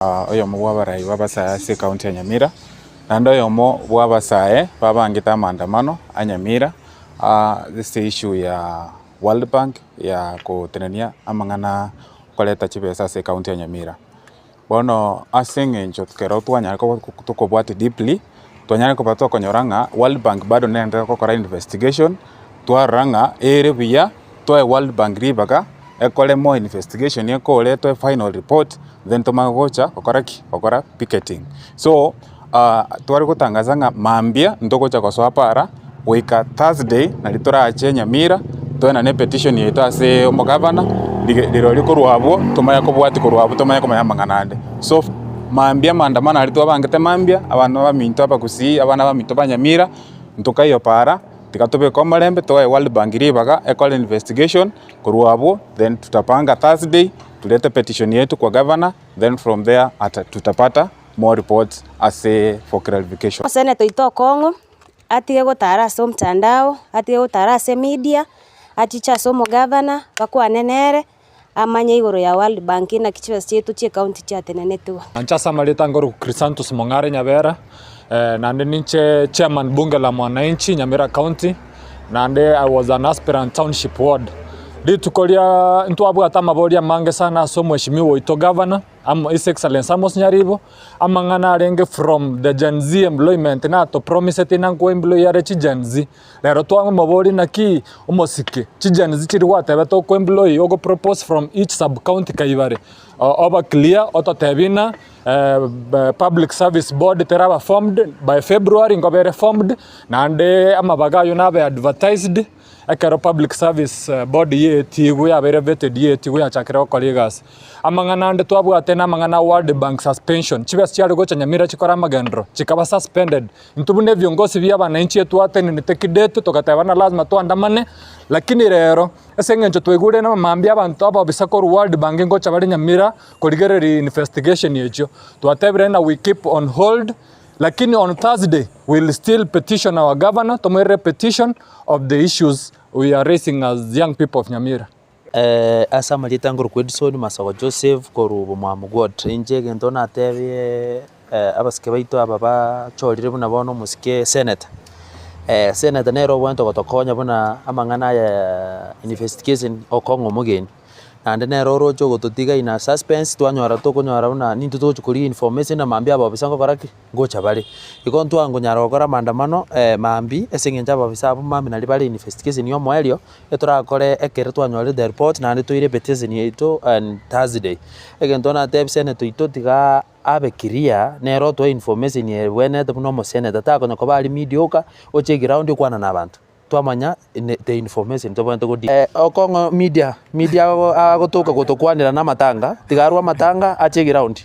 Oyomo bwabarai babasaya ase county ya Nyamira naende oyomo bwabasae babangete maandamano a Nyamira this issue ya World Bank ya gotenenia amang'ana koleta chibesa ase county ya Nyamira. Bono ase eng'encho kero twanyare tukobwati deeply twanyare koba tokonyora ng'a World Bank bado nende gokora investigation twarora ng'a ere buya twae World Bank ribaga ekole mo investigation ekore to final report then tomagocha okora picketing. So twari gutangaza ng'a mambia ntogocha goswapara wika Thursday na litora Nyamira twena ne petition yetu ase omogavana lirori korwabo tomaya kobwati korwabo tomaya komaya mang'anande. So mambia maandamano ali twabangete mambia abana baminto abagusi abana baminto banyamira ntokayo para tikatobe komalembe toe World Bank ribaga ekole investigation korwabo then tutapanga Thursday tulete petition yetu kwa governor then from there tutapata more reports ase for clarification. Senator Itokongo atige gutara ase mtandao atige gutara ase media achicha ase governor bakwanenere amanye igoro ya World Bank na kichwa chetu che county chatenenetwa Anchasa maleta ngoro Crisantus Mongare Nyabera nande ninche chairman bunge la mwananchi Nyamira County nande I was an aspirant township ward tukolia ntwabu atamaboria mange sana so mheshimiwa Ito governor His Excellency Amos Nyaribo amang'ana arenge from the Gen Z employment na to promise tina ngo employ yare chi Gen Z lero twangu mabori na ki omosike chi Gen Z chiri watebe to ko employ ogo propose from each sub county kaibare over clear auto tebina public service board teraba formed by February ngobere formed nande amabaga yunabe advertised ekero public service board yeti we abere vetted yeti we achakira colleagues amang'ana ande twabwate na amang'ana World Bank suspension chibes chiari gocha Nyamira chikora magendro chikaba suspended ntubune viongozi bya bananchi yetu atene nitekidete tokatebana lazima tuandamane lakini rero eseng'encho twegure na mambia abantu aba bisako World Bank ngocha bari Nyamira korigereri investigation yecho twatebire na we keep on hold. Lakini on Thursday, we'll still petition our governor to make a petition of the issues we are raising as young people of Nyamira. Asa malita ngoro kwedison Masago Joseph korubo mwamugod inje gento na tebye abasike baito ababa chorire buna bono musike senator senator nero bwanto gotokonya buna amang'ana ya investigation okongo mugeni nande nero rocho gototiga ina suspense twanyora tokonyora buna nintu tochukuri information na mambia ababisango baraki ngocha bari ikontu ango nyara gokora maandamano mambi eseng'enja ababisa abo mambi nali bari investigation yo moelio etorakore ekere twanyora the report nande toire petition yeto on Thursday egento na teb senator ito tiga abe kiria nero to information ye wene to no mo senator ta kono ko bari medioka oche ground kwana na abantu twamanya the information to bantu godi okongo media agotoka gotokwanira na matanga tigarwa matanga ache ground